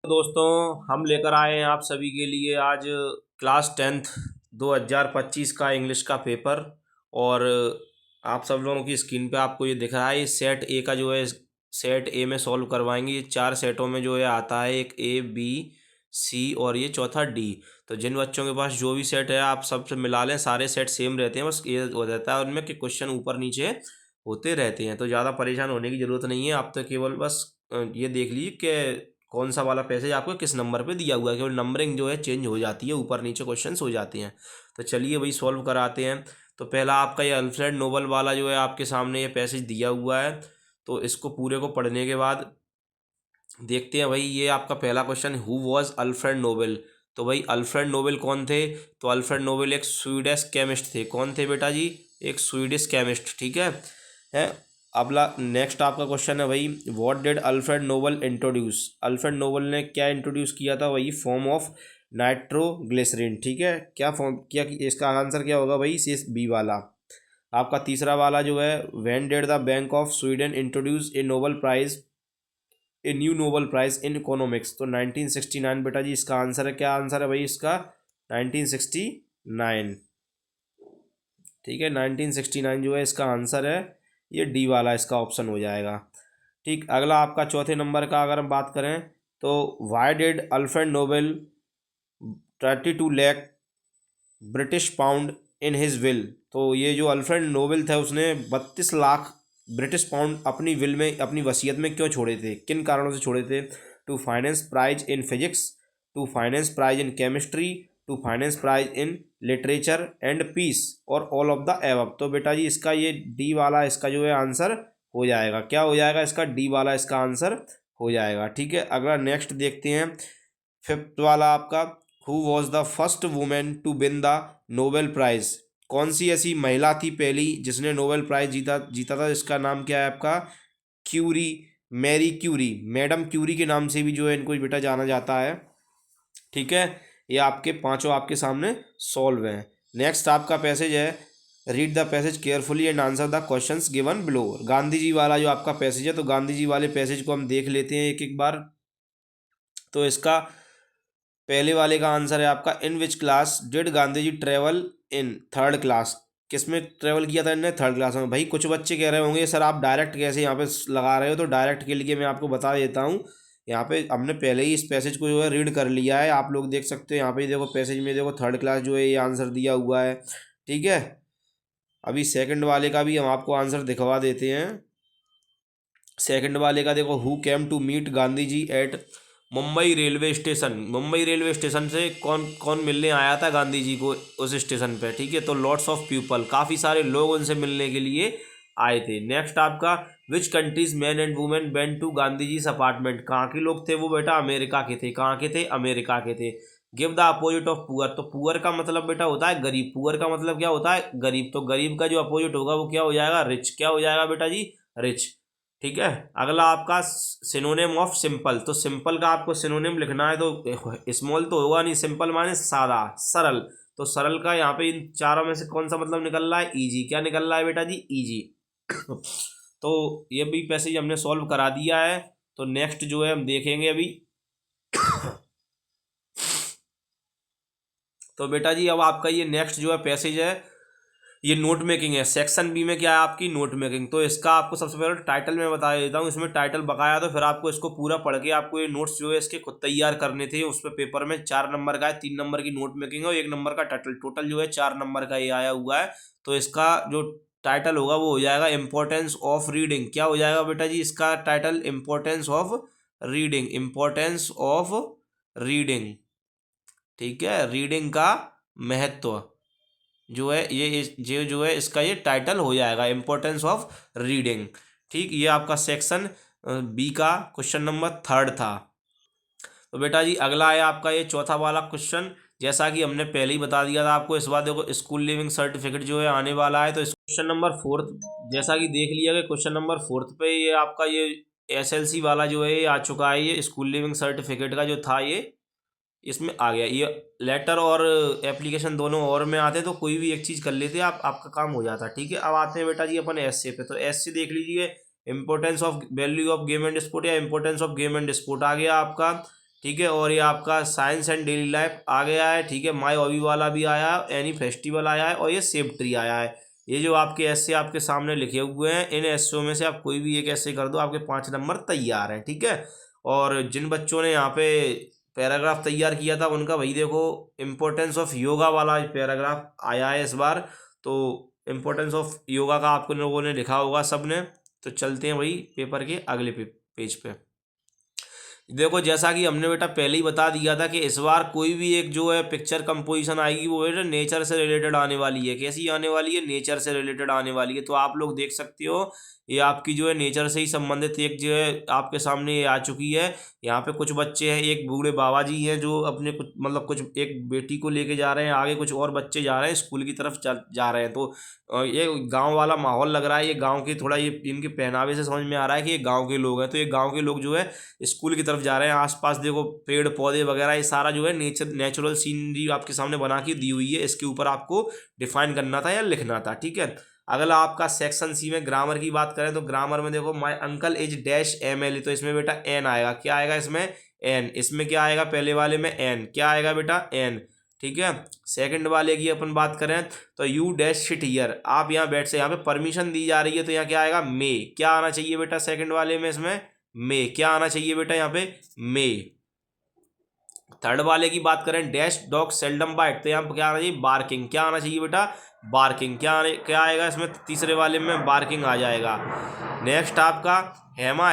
दोस्तों, हम लेकर आए हैं आप सभी के लिए आज क्लास 10th 2025 का इंग्लिश का पेपर। और आप सब लोगों की स्क्रीन पे आपको ये दिख रहा है, ये सेट ए का जो है सेट ए में सॉल्व करवाएंगे। ये 4 सेटों में जो है आता है, एक ए बी सी और ये चौथा डी। तो जिन बच्चों के पास जो भी सेट है आप सबसे मिला लें, सारे सेट सेम रहते हैं, बस ये हो जाता है उनमें कि क्वेश्चन ऊपर नीचे होते रहते हैं। तो ज़्यादा परेशान होने की ज़रूरत नहीं है। आप तो केवल बस ये देख लीजिए कि कौन सा वाला पैसेज आपको किस नंबर पे दिया हुआ है, केवल नंबरिंग जो है चेंज हो जाती है, ऊपर नीचे क्वेश्चंस हो जाते हैं। तो चलिए भाई सॉल्व कराते हैं। तो पहला आपका ये अल्फ्रेड नोबल वाला जो है आपके सामने ये पैसेज दिया हुआ है। तो इसको पूरे को पढ़ने के बाद देखते हैं भाई, ये आपका पहला question, who was Alfred Nobel. तो भाई अल्फ्रेड नोबेल कौन थे? तो अल्फ्रेड नोबेल एक स्वीडिश केमिस्ट थे। कौन थे बेटा जी? एक स्वीडिश केमिस्ट। ठीक है। अगला नेक्स्ट आपका क्वेश्चन है भाई, what did Alfred Nobel introduce. Alfred Nobel ने क्या इंट्रोड्यूस किया था? वही फॉर्म ऑफ नाइट्रोग्लिसरीन। ठीक है, क्या फॉर्म किया? इसका आंसर क्या होगा भाई? सी बी वाला। आपका तीसरा वाला जो है, when did the bank of Sweden introduce a Nobel prize, a new Nobel prize in economics. तो 1969 बेटा जी इसका आंसर है। क्या आंसर है भाई इसका? 1969। ठीक है, 1969 जो है इसका आंसर है, ये डी वाला इसका ऑप्शन हो जाएगा। ठीक, अगला आपका चौथे नंबर का अगर हम बात करें, तो why did Alfred Nobel 32 lakh British pound in his will. तो ये जो अल्फ्रेड नोबेल था उसने 32 लाख ब्रिटिश पाउंड अपनी विल में, अपनी वसीयत में क्यों छोड़े थे, किन कारणों से छोड़े थे? To finance prize in physics, to finance prize in chemistry, to finance prize in literature and peace, और ऑल ऑफ द एबव। तो बेटा जी इसका ये डी वाला इसका जो है आंसर हो जाएगा। क्या हो जाएगा इसका? डी वाला इसका आंसर हो जाएगा। ठीक है, अगला नेक्स्ट देखते हैं, फिफ्थ वाला आपका, who was the first women to win the Nobel prize. कौन सी ऐसी महिला थी पहली जिसने नोबेल प्राइज जीता जीता था? इसका नाम क्या है आपका? Curie, Marie Curie, madam Curie के नाम से भी जो है इनको बेटा जाना जाता है। ठीक है, ये आपके पांचों आपके सामने सॉल्व हैं। नेक्स्ट आपका पैसेज है, read the passage carefully and answer the questions given below. Gandhi ji वाला जो आपका पैसेज है, तो गांधी जी वाले पैसेज को हम देख लेते हैं एक एक बार। तो इसका पहले वाले का आंसर है आपका, in which class did Gandhi ji travel in third class. किस में ट्रेवल किया था इनने? थर्ड क्लास में। भाई कुछ बच्चे कह रहे होंगे सर आप डायरेक्ट कैसे यहाँ पे लगा रहे हो, तो डायरेक्ट के लिए मैं आपको बता देता हूँ। यहाँ पे हमने पहले ही इस पैसेज को जो है रीड कर लिया है, आप लोग देख सकते हो यहाँ पे, देखो पैसेज में देखो थर्ड क्लास जो है ये आंसर दिया हुआ है। ठीक है, अभी सेकंड वाले का भी हम आपको आंसर दिखवा देते हैं। सेकंड वाले का देखो, who came to meet Gandhi ji at Mumbai railway station. Mumbai railway station से कौन कौन मिलने आया था गांधी जी को उस स्टेशन पे? ठीक है, तो लॉट्स ऑफ पीपल, काफ़ी सारे लोग उनसे मिलने के लिए आए थे। नेक्स्ट आपका, which countries man and women went to Gandhi ji apartment. कहाँ के लोग थे वो बेटा? अमेरिका के थे। कहाँ के थे? अमेरिका के थे। Give the opposite of poor. तो पुअर का मतलब बेटा होता है गरीब। पुअर का मतलब क्या होता है? गरीब। तो गरीब का जो अपोजिट होगा वो क्या हो जाएगा? रिच। क्या हो जाएगा बेटा जी? रिच। ठीक है, अगला आपका सिनोनिम ऑफ सिंपल। तो सिंपल का आपको सिनोनिम लिखना है, तो स्मॉल तो होगा नहीं, सिंपल माने सादा, सरल। तो सरल का यहाँ पे इन चारों में से कौन सा मतलब निकल रहा है? इजी। क्या निकल रहा है बेटा जी? इजी। तो ये भी पैसेज हमने सॉल्व करा दिया है। तो नेक्स्ट जो है हम देखेंगे अभी। तो बेटा जी अब आपका ये नेक्स्ट जो है पैसेज है, ये नोट मेकिंग है। सेक्शन बी में क्या है आपकी? Note making. तो इसका आपको सबसे पहले टाइटल में बता देता हूँ, इसमें टाइटल बकाया, तो फिर आपको इसको पूरा पढ़ के आपको ये नोट्स जो है इसके खुद तैयार करने थे। उस पर पेपर में 4 नंबर का है, 3 नंबर की नोट मेकिंग और 1 नंबर का टाइटल, टोटल जो है 4 नंबर का ये आया हुआ है। तो इसका जो टाइटल होगा वो हो जाएगा इम्पोर्टेंस ऑफ रीडिंग। क्या हो जाएगा बेटा जी इसका title? Importance of reading. Importance of reading. ठीक है, रीडिंग का महत्व जो है ये जो है इसका ये टाइटल हो जाएगा, इम्पोर्टेंस ऑफ रीडिंग। ठीक, ये आपका सेक्शन बी का क्वेश्चन नंबर 3 था। तो बेटा जी अगला है आपका ये चौथा वाला क्वेश्चन। जैसा कि हमने पहले ही बता दिया था आपको, इस बार देखो स्कूल लिविंग सर्टिफिकेट जो है आने वाला है। तो इस क्वेश्चन नंबर 4, जैसा कि देख लिया गया, क्वेश्चन नंबर 4 पे ये आपका ये एसएलसी वाला जो है ये आ चुका है। ये स्कूल लिविंग सर्टिफिकेट का जो था ये इसमें आ गया। ये लेटर और एप्लीकेशन दोनों और में आते, तो कोई भी एक चीज़ कर लेते आप, आपका काम हो जाता। ठीक है, अब आते हैं बेटा जी अपन एस से पे। तो एस से देख लीजिए, importance of value of game and sport या importance of game and sport आ गया आपका। ठीक है। और ये आपका साइंस एंड डेली लाइफ आ गया है, ठीक है। माई हॉबी वाला भी आया है, एनी फेस्टिवल आया है, और ये सेब ट्री आया है। ये जो आपके ऐसे आपके सामने लिखे हुए हैं, इन एस्सों में से आप कोई भी एक ऐसे कर दो, आपके 5 नंबर तैयार हैं, ठीक है। और जिन बच्चों ने यहाँ पे पैराग्राफ तैयार किया था उनका भाई देखो इम्पोर्टेंस ऑफ योगा वाला पैराग्राफ आया है इस बार। तो इम्पोर्टेंस ऑफ योगा का आपको लोगों ने लिखा होगा सबने। तो चलते हैं भाई पेपर के अगले पेज पे। देखो जैसा कि हमने बेटा पहले ही बता दिया था कि इस बार कोई भी एक जो है पिक्चर कंपोजिशन आएगी वो बेटा नेचर से रिलेटेड आने वाली है। कैसी आने वाली है? नेचर से रिलेटेड आने वाली है। तो आप लोग देख सकते हो ये आपकी जो है नेचर से ही संबंधित एक जो है आपके सामने ये आ चुकी है। यहाँ पे कुछ बच्चे हैं, एक बूढ़े बाबा जी हैं जो अपने कुछ मतलब कुछ एक बेटी को लेके जा रहे हैं, आगे कुछ और बच्चे जा रहे हैं स्कूल की तरफ जा रहे हैं। तो ये गांव वाला माहौल लग रहा है। ये गांव की थोड़ा ये इनके पहनावे से समझ में आ रहा है कि ये गांव के लोग हैं। तो ये गांव के लोग जो है स्कूल की तरफ जा रहे हैं। आसपास देखो पेड़ पौधे वगैरह ये सारा जो है नेचुरल सीनरी आपके सामने बना के दी हुई है। इसके ऊपर आपको डिफाइन करना था या लिखना था, ठीक है। अगला आपका सेक्शन सी में ग्रामर की बात करें तो ग्रामर में देखो my uncle is dash MLA। तो इसमें बेटा एन आएगा। क्या आएगा इसमें? एन। इसमें क्या आएगा? पहले वाले में एन। क्या आएगा बेटा? एन, ठीक है। सेकंड वाले की अपन बात करें तो यू डैश शिट हियर। आप यहाँ बैठ से, यहाँ पे परमिशन दी जा रही है तो यहाँ क्या आएगा? मे। क्या आना चाहिए बेटा सेकंड वाले में? इसमें मे। क्या आना चाहिए बेटा यहाँ पे? मे। थर्ड वाले की बात करें डैश डॉग सेल्डम बाइट। तो यहाँ पर क्या आना चाहिए? बार्किंग। क्या आना चाहिए बेटा? बार्किंग। क्या आएगा इसमें? तीसरे वाले में बार्किंग आ जाएगा। नेक्स्ट आपका Hema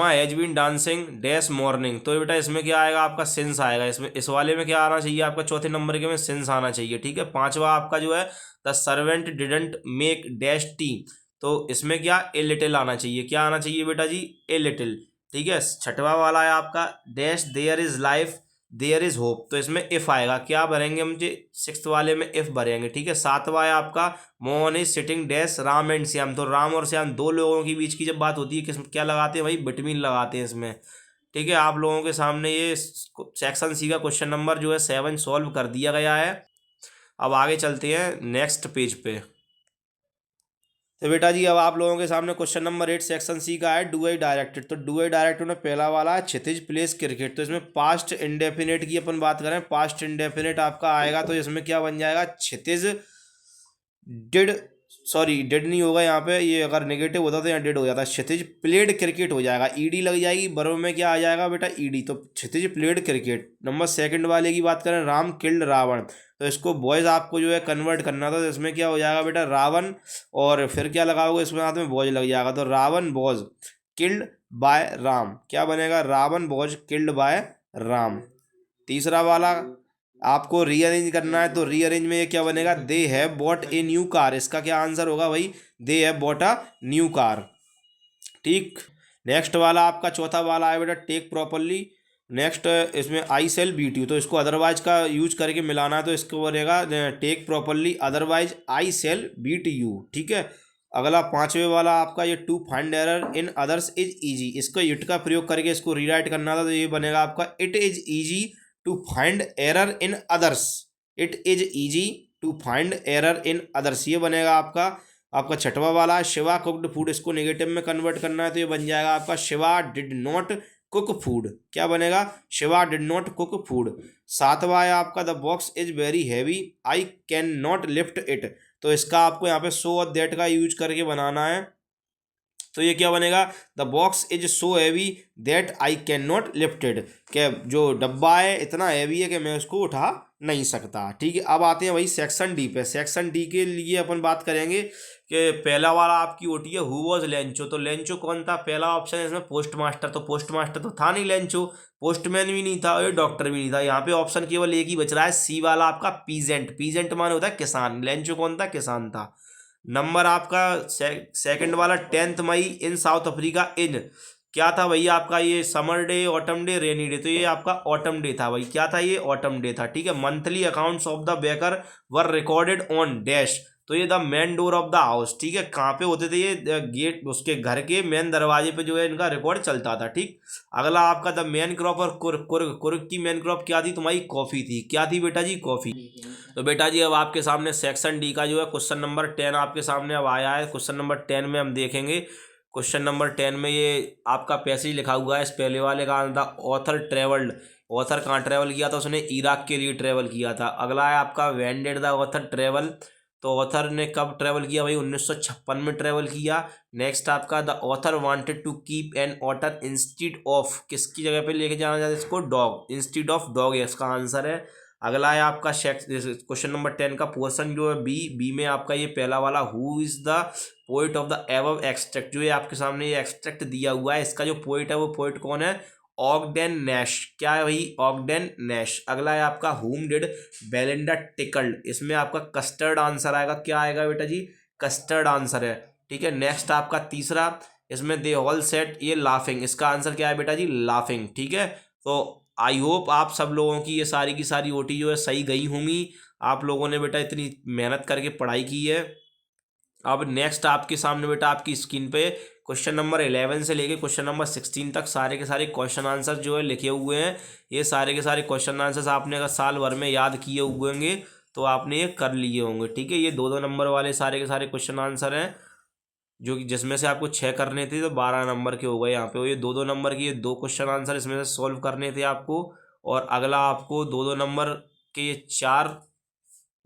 has been dancing dash morning. तो बेटा इसमें क्या आएगा? आपका सिंस आएगा। इसमें इस वाले में क्या आना चाहिए? आपका चौथे नंबर के में सिंस आना चाहिए, ठीक है। पांचवा आपका जो है the servant didn't make dash T. तो इसमें क्या? ए लिटिल आना चाहिए। क्या आना चाहिए बेटा जी? ए लिटिल, ठीक है। छठवा वाला है आपका dash there is life there is hope. तो इसमें इफ आएगा। क्या भरेंगे हम जी? सिक्स्थ वाले में इफ भरेंगे, ठीक है। सातवां है आपका Mohan is sitting dash Ram and Shyam. तो राम और श्याम दो लोगों के बीच की जब बात होती है किस क्या लगाते हैं भाई? बिटवीन लगाते हैं इसमें, ठीक है। आप लोगों के सामने ये सेक्शन सी का क्वेश्चन नंबर जो है 7 सॉल्व कर दिया गया है। अब आगे चलते हैं नेक्स्ट पेज पे। तो बेटा जी अब आप लोगों के सामने क्वेश्चन नंबर 8 सेक्शन सी का है डू आई डायरेक्टेड। तो डू आई डायरेक्टेड में पहला वाला है क्षितिज प्लेस क्रिकेट। तो इसमें पास्ट इंडेफिनेट की अपन बात करें, पास्ट इंडेफिनेट आपका आएगा तो इसमें क्या बन जाएगा? क्षितिज डिड, सॉरी डिड नहीं होगा यहाँ पे, ये अगर नेगेटिव होता तो यहाँ डिड हो जाता। क्षितिज प्लेड क्रिकेट हो जाएगा, ईडी लग जाएगी। बर्ब में क्या आ जाएगा बेटा? ईडी। तो क्षितिज प्लेड क्रिकेट। नंबर सेकंड वाले की बात करें राम किल्ड रावण। तो इसको बॉयज आपको जो है कन्वर्ट करना था। तो इसमें क्या हो जाएगा बेटा? रावण और फिर क्या लगाओगे इसमें साथ में? बॉयज लग जाएगा। तो Ravan was killed by Ram. क्या बनेगा? Ravan was killed by Ram. तीसरा वाला आपको रीअरेंज करना है तो रीअरेंज में ये क्या बनेगा? They have bought a new car. इसका क्या आंसर होगा भाई? They have bought a new car, ठीक। नेक्स्ट वाला आपका चौथा वाला है बेटा टेक प्रॉपरली। नेक्स्ट इसमें आई सेल बीट यू। तो इसको अदरवाइज का यूज करके मिलाना है तो इसको बनेगा take properly otherwise I shall beat you, ठीक है। अगला पांचवे वाला आपका ये to find error in others is easy. इसको इट का प्रयोग करके इसको रीराइट करना था तो ये बनेगा आपका it is easy to find error in others. It is easy to find error in others, ये बनेगा आपका छठवा वाला शिवा कुकड फूड। इसको नेगेटिव में कन्वर्ट करना है तो ये बन जाएगा आपका Shiva did not cook food. क्या बनेगा? Shiva did not cook food. सातवा है आपका the box is very heavy I can not lift it. तो इसका आपको यहाँ पे सो और दैट का यूज करके बनाना है तो ये क्या बनेगा? The box is so heavy that I can not lift it. क्या जो डब्बा है इतना हैवी है कि मैं उसको उठा नहीं सकता, ठीक है। अब आते हैं वही सेक्शन डी पे। सेक्शन डी के लिए अपन बात करेंगे कि पहला वाला आपकी होती है हु वॉज लेंचो। तो लेंचो कौन था? पहला ऑप्शन है इसमें पोस्ट मास्टर। तो पोस्ट मास्टर तो था नहीं लेंचो, पोस्टमैन भी नहीं था और डॉक्टर भी नहीं था। यहाँ पे ऑप्शन केवल एक ही बच रहा है सी वाला आपका पीजेंट। पीजेंट माने होता है किसान, लेंचो कौन था? किसान था। नंबर आपका सेकंड वाला 10 मई इन साउथ अफ्रीका इन क्या था भैया? आपका ये summer day, autumn day, rainy day. तो ये आपका ऑटम डे था भाई। क्या था? ये ऑटम डे था, ठीक है। Monthly accounts of the baker were recorded on dash. तो ये the main door of the house, ठीक है। कहाँ पे होते थे ये? गेट, उसके घर के मेन दरवाजे पे जो है इनका रिकॉर्ड चलता था, ठीक। अगला आपका द मेन क्रॉप और कुर्ग की मेन क्रॉप क्या थी तुम्हारी? कॉफी थी। क्या थी बेटा जी? कॉफी। तो बेटा जी अब आपके सामने सेक्शन डी का जो है क्वेश्चन नंबर 10 आपके सामने अब आया है। क्वेश्चन नंबर 10 में हम देखेंगे क्वेश्चन नंबर 10 में ये आपका पैसेज लिखा हुआ है, इस पहले वाले का द ऑथर ट्रेवल्ड, ऑथर कहाँ ट्रेवल किया था, उसने इराक के लिए ट्रेवल किया था। अगला है आपका when did the author travel, तो ऑथर ने कब ट्रेवल किया भाई, 1956 में ट्रेवल किया। नेक्स्ट आपका the author wanted to keep an otter instead of, किसकी जगह पे लेके जाना चाहते इसको, डॉग, इंस्टीड ऑफ डॉग, इसका आंसर है। अगला है आपका क्वेश्चन नंबर 10 का पोर्शन जो है बी में आपका ये पहला वाला, who is the poet of the above extract, जो ये आपके सामने ये एक्सट्रैक्ट दिया हुआ है, इसका जो पोइट है वो पोइट कौन है, ऑगडेन नैश। क्या है भाई, ऑगडेन नैश। अगला है आपका हुम डिड बेलिंडा टिकल्ड, इसमें आपका कस्टर्ड आंसर आएगा। क्या आएगा बेटा जी, कस्टर्ड आंसर है, ठीक है। नेक्स्ट आपका तीसरा, इसमें दे ऑल सेट ये लाफिंग, इसका आंसर क्या है बेटा जी, लाफिंग, ठीक है। तो आई होप आप सब लोगों की ये सारी की सारी ओटी जो है सही गई होंगी। आप लोगों ने बेटा इतनी मेहनत करके पढ़ाई की है। अब नेक्स्ट आपके सामने बेटा आपकी स्क्रीन पे क्वेश्चन नंबर 11 से लेके क्वेश्चन नंबर 16 तक सारे के सारे क्वेश्चन आंसर जो है लिखे हुए हैं। ये सारे के सारे क्वेश्चन आंसर्स आपने अगर साल भर में याद किए हुए होंगे तो आपने ये कर लिए होंगे, ठीक है। ये 2-2 नंबर वाले सारे के सारे क्वेश्चन आंसर हैं, जो कि जिसमें से आपको 6 करने थे तो 12 नंबर के हो गए यहाँ पे। ये 2-2 नंबर के ये 2 क्वेश्चन आंसर इसमें से सॉल्व करने थे आपको, और अगला आपको 2-2 नंबर के 4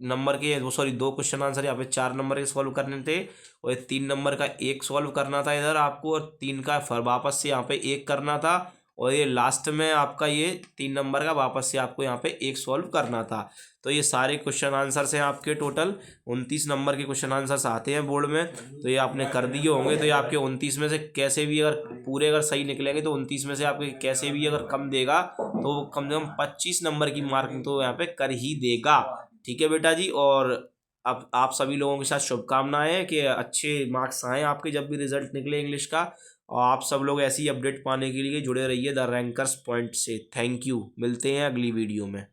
नंबर के, वो सॉरी 2 क्वेश्चन आंसर यहाँ पे 4 नंबर के सॉल्व करने थे, और 3 नंबर का 1 सॉल्व करना था इधर आपको, और 3 का फिर वापस से यहाँ पे 1 करना था, और ये लास्ट में आपका ये 3 नंबर का वापस से आपको यहाँ पे 1 सॉल्व करना था। तो ये सारे क्वेश्चन आंसर्स हैं आपके, टोटल 29 नंबर के क्वेश्चन आंसर्स आते हैं बोर्ड में। तो ये आपने कर दिए होंगे। तो ये आपके 29 में से कैसे भी अगर पूरे अगर सही निकलेंगे तो 29 में से आपके कैसे भी अगर कम देगा तो कम से कम 25 नंबर की मार्किंग तो यहाँ पे कर ही देगा, ठीक है बेटा जी। और अब आप सभी लोगों के साथ शुभकामनाएं हैं कि अच्छे मार्क्स आएँ आपके जब भी रिजल्ट निकले इंग्लिश का। और आप सब लोग ऐसी अपडेट पाने के लिए जुड़े रहिए द रैंकर्स पॉइंट से। थैंक यू, मिलते हैं अगली वीडियो में।